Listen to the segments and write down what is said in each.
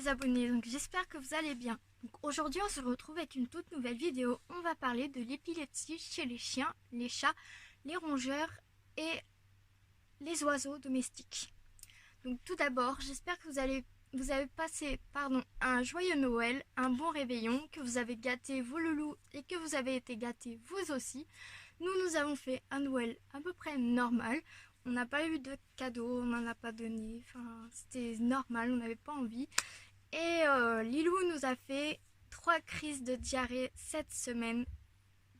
les abonnés, donc j'espère que vous allez bien. Donc aujourd'hui on se retrouve avec une toute nouvelle vidéo. On va parler de l'épilepsie chez les chiens, les chats, les rongeurs et les oiseaux domestiques. Donc tout d'abord, j'espère que vous avez passé un joyeux Noël, un bon réveillon, que vous avez gâté vos loulous et que vous avez été gâtés vous aussi. Nous avons fait un Noël à peu près normal. On n'a pas eu de cadeaux, on n'en a pas donné, c'était normal, on n'avait pas envie. Et Lilou nous a fait 3 crises de diarrhée cette semaine.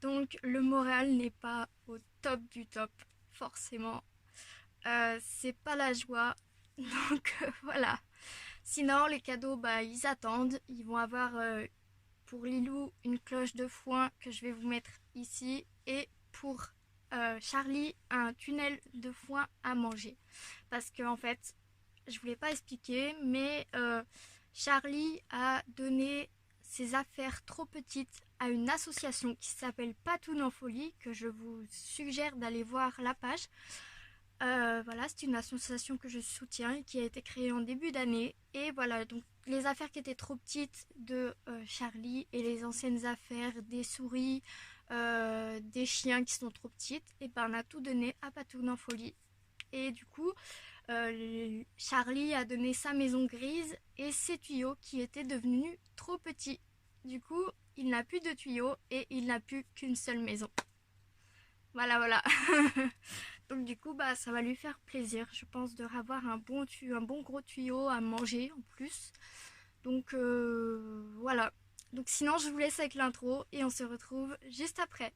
Donc le moral n'est pas au top du top, forcément. C'est pas la joie. Donc voilà. Sinon les cadeaux, ils attendent. Ils vont avoir pour Lilou une cloche de foin que je vais vous mettre ici. Et pour Charlie un tunnel de foin à manger. Parce que en fait, je voulais pas expliquer, mais Charlie a donné ses affaires trop petites à une association qui s'appelle Patoun en folie, que je vous suggère d'aller voir la page. Voilà, c'est une association que je soutiens et qui a été créée en début d'année. Et voilà, donc les affaires qui étaient trop petites de Charlie et les anciennes affaires des souris, des chiens qui sont trop petites, et on a tout donné à Patoun en folie. Et du coup, Charlie a donné sa maison grise et ses tuyaux qui étaient devenus trop petits. Du coup, il n'a plus de tuyaux et il n'a plus qu'une seule maison. Voilà. Donc du coup, ça va lui faire plaisir, je pense, de avoir un bon gros tuyau à manger en plus. Donc voilà. Donc sinon, je vous laisse avec l'intro et on se retrouve juste après.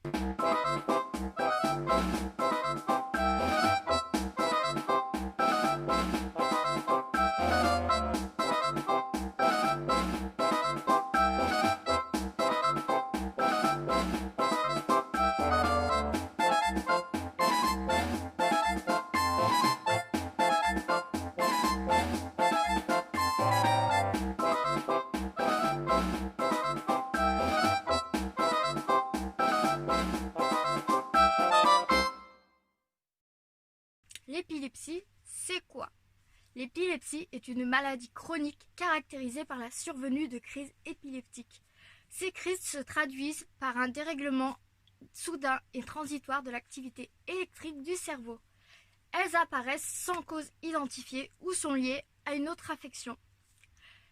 L'épilepsie, c'est quoi? L'épilepsie est une maladie chronique caractérisée par la survenue de crises épileptiques. Ces crises se traduisent par un dérèglement soudain et transitoire de l'activité électrique du cerveau. Elles apparaissent sans cause identifiée ou sont liées à une autre affection.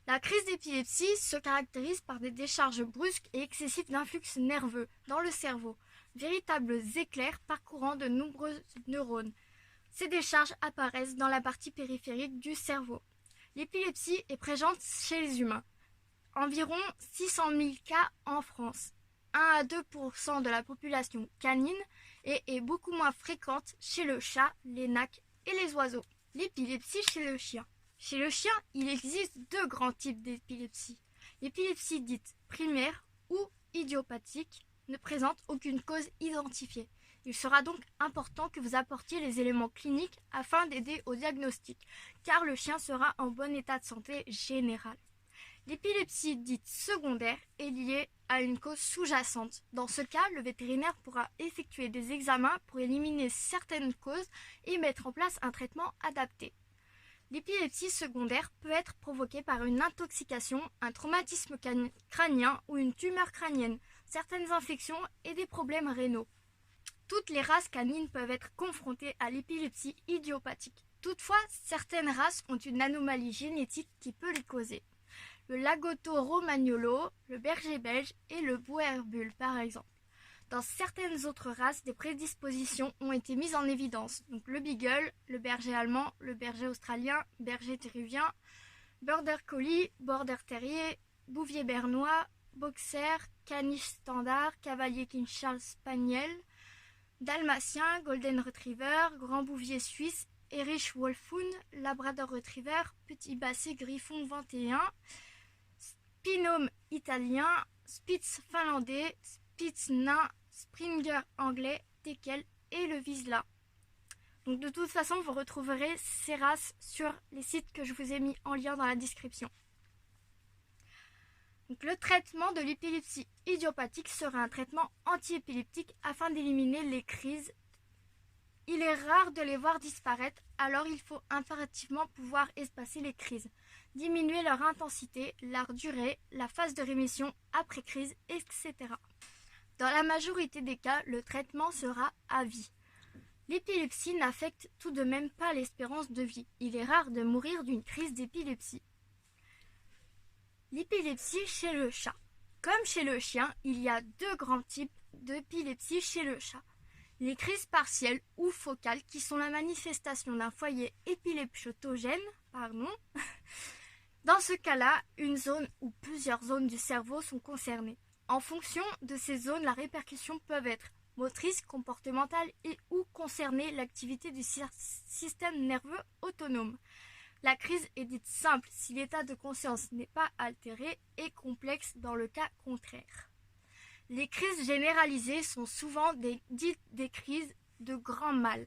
La crise d'épilepsie se caractérise par des décharges brusques et excessives d'influx nerveux dans le cerveau, véritables éclairs parcourant de nombreux neurones. Ces décharges apparaissent dans la partie périphérique du cerveau. L'épilepsie est présente chez les humains. Environ 600 000 cas en France. 1 à 2% de la population canine et est beaucoup moins fréquente chez le chat, les nacs et les oiseaux. L'épilepsie chez le chien. Chez le chien, il existe 2 grands types d'épilepsie. L'épilepsie dite primaire ou idiopathique ne présente aucune cause identifiée. Il sera donc important que vous apportiez les éléments cliniques afin d'aider au diagnostic, car le chien sera en bon état de santé général. L'épilepsie dite secondaire est liée à une cause sous-jacente. Dans ce cas, le vétérinaire pourra effectuer des examens pour éliminer certaines causes et mettre en place un traitement adapté. L'épilepsie secondaire peut être provoquée par une intoxication, un traumatisme crânien ou une tumeur crânienne, certaines infections et des problèmes rénaux. Toutes les races canines peuvent être confrontées à l'épilepsie idiopathique. Toutefois, certaines races ont une anomalie génétique qui peut les causer. Le lagotto romagnolo, le berger belge et le boerboel par exemple. Dans certaines autres races, des prédispositions ont été mises en évidence. Donc le beagle, le berger allemand, le berger australien, berger péruvien, border collie, border terrier, bouvier bernois, boxer, caniche standard, cavalier king charles spaniel, dalmatien, golden retriever, grand bouvier suisse, Irish wolfhound, labrador retriever, petit basset griffon 21, Spinôme italien, Spitz finlandais, Spitz nain, Springer anglais, Teckel et le Vizsla. Donc de toute façon, vous retrouverez ces races sur les sites que je vous ai mis en lien dans la description. Donc, le traitement de l'épilepsie idiopathique sera un traitement antiépileptique afin d'éliminer les crises. Il est rare de les voir disparaître, alors il faut impérativement pouvoir espacer les crises. diminuer leur intensité, leur durée, la phase de rémission après crise, etc. Dans la majorité des cas, le traitement sera à vie. L'épilepsie n'affecte tout de même pas l'espérance de vie. Il est rare de mourir d'une crise d'épilepsie. L'épilepsie chez le chat. Comme chez le chien, il y a deux grands types d'épilepsie chez le chat. Les crises partielles ou focales qui sont la manifestation d'un foyer épileptogène. Dans ce cas-là, une zone ou plusieurs zones du cerveau sont concernées. En fonction de ces zones, la répercussion peut être motrice, comportementale et ou concerner l'activité du système nerveux autonome. La crise est dite simple si l'état de conscience n'est pas altéré et complexe dans le cas contraire. Les crises généralisées sont souvent dites des crises de grand mal.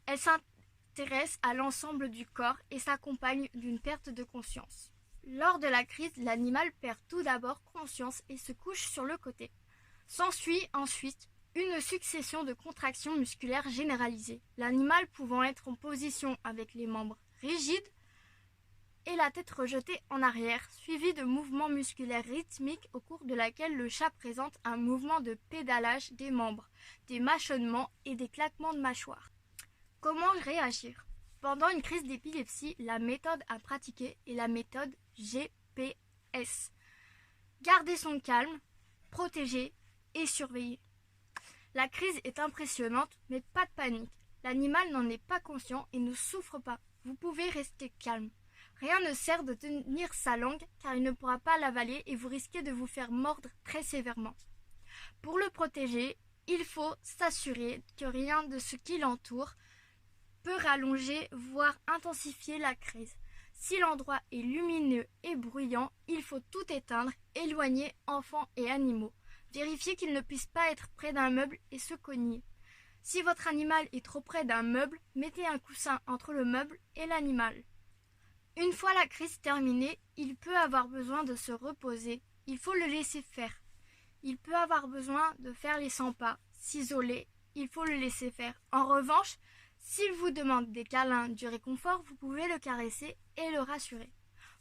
Elles s'intéressent à l'ensemble du corps et s'accompagnent d'une perte de conscience. Lors de la crise, l'animal perd tout d'abord conscience et se couche sur le côté. S'ensuit ensuite une succession de contractions musculaires généralisées, l'animal pouvant être en position avec les membres rigides et la tête rejetée en arrière, suivi de mouvements musculaires rythmiques au cours de laquelle le chat présente un mouvement de pédalage des membres, des mâchonnements et des claquements de mâchoire. Comment réagir ? Pendant une crise d'épilepsie, la méthode à pratiquer est la méthode GPS. Garder son calme, protéger et surveiller. La crise est impressionnante, mais pas de panique. L'animal n'en est pas conscient et ne souffre pas. Vous pouvez rester calme. Rien ne sert de tenir sa langue car il ne pourra pas l'avaler et vous risquez de vous faire mordre très sévèrement. Pour le protéger, il faut s'assurer que rien de ce qui l'entoure peut rallonger, voire intensifier la crise. Si l'endroit est lumineux et bruyant, il faut tout éteindre, éloigner enfants et animaux. Vérifiez qu'il ne puisse pas être près d'un meuble et se cogner. Si votre animal est trop près d'un meuble, mettez un coussin entre le meuble et l'animal. Une fois la crise terminée, il peut avoir besoin de se reposer. Il faut le laisser faire. Il peut avoir besoin de faire les 100 pas, s'isoler. Il faut le laisser faire. En revanche, s'il vous demande des câlins, du réconfort, vous pouvez le caresser et le rassurer.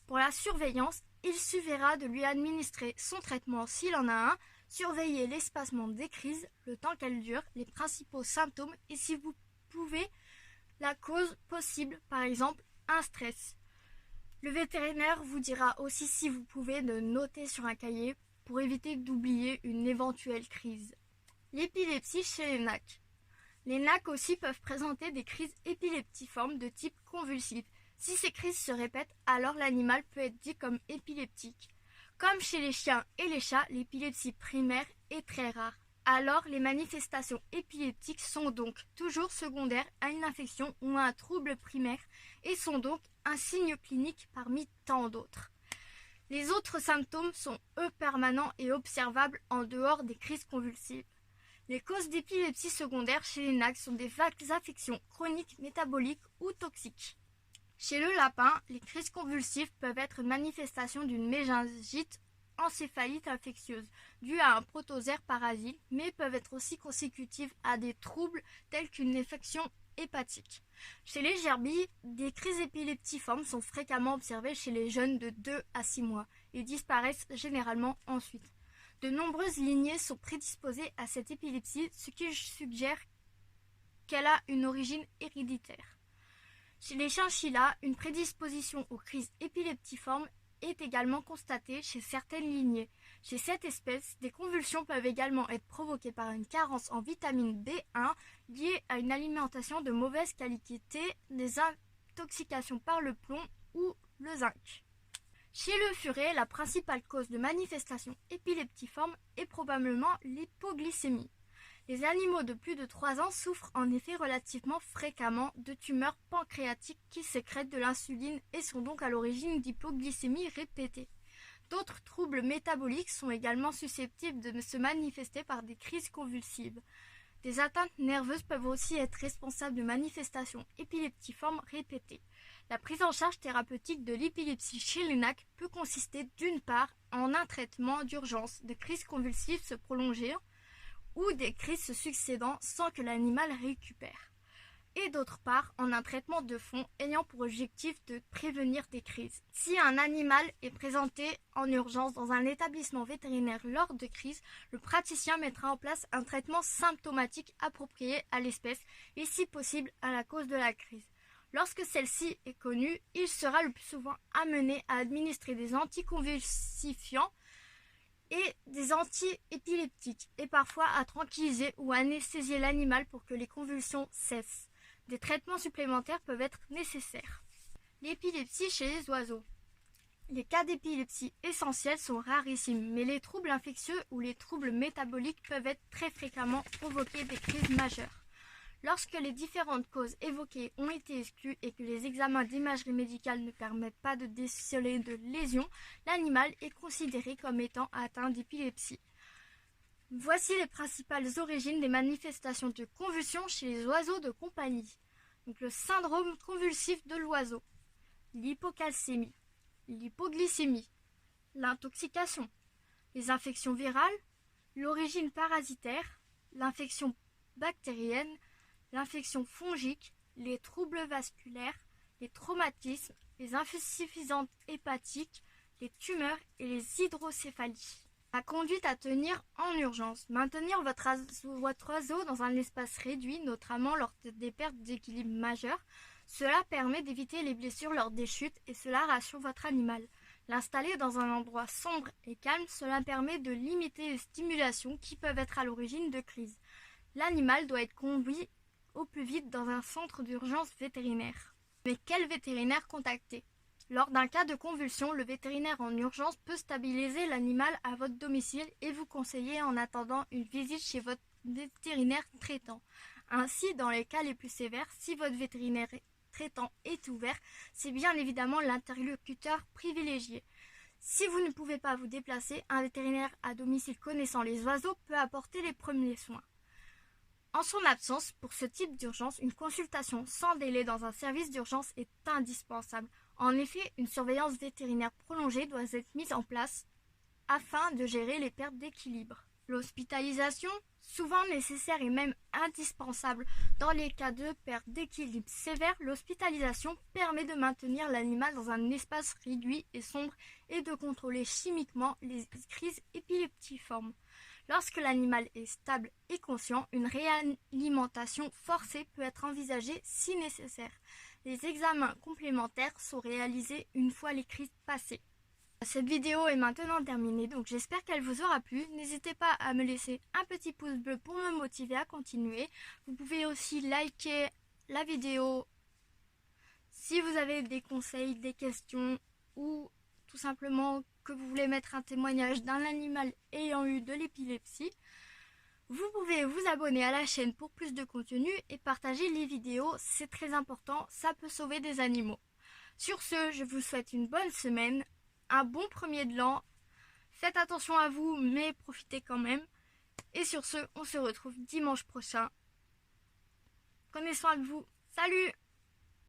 Pour la surveillance, il suffira de lui administrer son traitement s'il en a un, surveiller l'espacement des crises, le temps qu'elles durent, les principaux symptômes et si vous pouvez, la cause possible, par exemple un stress. Le vétérinaire vous dira aussi si vous pouvez le noter sur un cahier pour éviter d'oublier une éventuelle crise. L'épilepsie chez les nacs. Les nacs aussi peuvent présenter des crises épileptiformes de type convulsif. Si ces crises se répètent, alors l'animal peut être dit comme épileptique. Comme chez les chiens et les chats, l'épilepsie primaire est très rare. Alors les manifestations épileptiques sont donc toujours secondaires à une infection ou à un trouble primaire et sont donc un signe clinique parmi tant d'autres. Les autres symptômes sont eux permanents et observables en dehors des crises convulsives. Les causes d'épilepsie secondaire chez les nacs sont des affections chroniques, métaboliques ou toxiques. Chez le lapin, les crises convulsives peuvent être une manifestation d'une méningite encéphalite infectieuse due à un protozoaire parasite, mais peuvent être aussi consécutives à des troubles tels qu'une infection hépatique. Chez les gerbilles, des crises épileptiformes sont fréquemment observées chez les jeunes de 2 à 6 mois et disparaissent généralement ensuite. De nombreuses lignées sont prédisposées à cette épilepsie, ce qui suggère qu'elle a une origine héréditaire. Chez les chinchillas, une prédisposition aux crises épileptiformes est également constatée chez certaines lignées. Chez cette espèce, des convulsions peuvent également être provoquées par une carence en vitamine B1 liée à une alimentation de mauvaise qualité, des intoxications par le plomb ou le zinc. Chez le furet, la principale cause de manifestation épileptiforme est probablement l'hypoglycémie. Les animaux de plus de 3 ans souffrent en effet relativement fréquemment de tumeurs pancréatiques qui sécrètent de l'insuline et sont donc à l'origine d'hypoglycémie répétée. D'autres troubles métaboliques sont également susceptibles de se manifester par des crises convulsives. Des atteintes nerveuses peuvent aussi être responsables de manifestations épileptiformes répétées. La prise en charge thérapeutique de l'épilepsie chez les nacs peut consister d'une part en un traitement d'urgence de crises convulsives se prolonger ou des crises se succédant sans que l'animal récupère. et d'autre part en un traitement de fond ayant pour objectif de prévenir des crises. Si un animal est présenté en urgence dans un établissement vétérinaire lors de crise, le praticien mettra en place un traitement symptomatique approprié à l'espèce et si possible à la cause de la crise. Lorsque celle-ci est connue, il sera le plus souvent amené à administrer des anticonvulsifiants et des anti-épileptiques et parfois à tranquilliser ou anesthésier l'animal pour que les convulsions cessent. Des traitements supplémentaires peuvent être nécessaires. L'épilepsie chez les oiseaux. Les cas d'épilepsie essentiels sont rarissimes, mais les troubles infectieux ou les troubles métaboliques peuvent être très fréquemment provoquer des crises majeures. Lorsque les différentes causes évoquées ont été exclues et que les examens d'imagerie médicale ne permettent pas de déceler de lésions, l'animal est considéré comme étant atteint d'épilepsie. Voici les principales origines des manifestations de convulsions chez les oiseaux de compagnie. Donc le syndrome convulsif de l'oiseau, l'hypocalcémie, l'hypoglycémie, l'intoxication, les infections virales, l'origine parasitaire, l'infection bactérienne, l'infection fongique, les troubles vasculaires, les traumatismes, les insuffisances hépatiques, les tumeurs et les hydrocéphalies. La conduite à tenir en urgence. Maintenir votre oiseau dans un espace réduit, notamment lors des pertes d'équilibre majeures. Cela permet d'éviter les blessures lors des chutes et cela rassure votre animal. L'installer dans un endroit sombre et calme, cela permet de limiter les stimulations qui peuvent être à l'origine de crises. L'animal doit être conduit au plus vite dans un centre d'urgence vétérinaire. Mais quel vétérinaire contacter? Lors d'un cas de convulsion, le vétérinaire en urgence peut stabiliser l'animal à votre domicile et vous conseiller en attendant une visite chez votre vétérinaire traitant. Ainsi, dans les cas les plus sévères, si votre vétérinaire traitant est ouvert, c'est bien évidemment l'interlocuteur privilégié. Si vous ne pouvez pas vous déplacer, un vétérinaire à domicile connaissant les oiseaux peut apporter les premiers soins. En son absence, pour ce type d'urgence, une consultation sans délai dans un service d'urgence est indispensable. En effet, une surveillance vétérinaire prolongée doit être mise en place afin de gérer les pertes d'équilibre. L'hospitalisation, souvent nécessaire et même indispensable dans les cas de perte d'équilibre sévère, l'hospitalisation permet de maintenir l'animal dans un espace réduit et sombre et de contrôler chimiquement les crises épileptiformes. Lorsque l'animal est stable et conscient, une réalimentation forcée peut être envisagée si nécessaire. Les examens complémentaires sont réalisés une fois les crises passées. Cette vidéo est maintenant terminée, donc j'espère qu'elle vous aura plu. N'hésitez pas à me laisser un petit pouce bleu pour me motiver à continuer. Vous pouvez aussi liker la vidéo si vous avez des conseils, des questions ou tout simplement que vous voulez mettre un témoignage d'un animal ayant eu de l'épilepsie. Vous pouvez vous abonner à la chaîne pour plus de contenu et partager les vidéos, c'est très important, ça peut sauver des animaux. Sur ce, je vous souhaite une bonne semaine, un bon premier de l'an, faites attention à vous mais profitez quand même. Et sur ce, on se retrouve dimanche prochain. Prenez soin de vous, salut!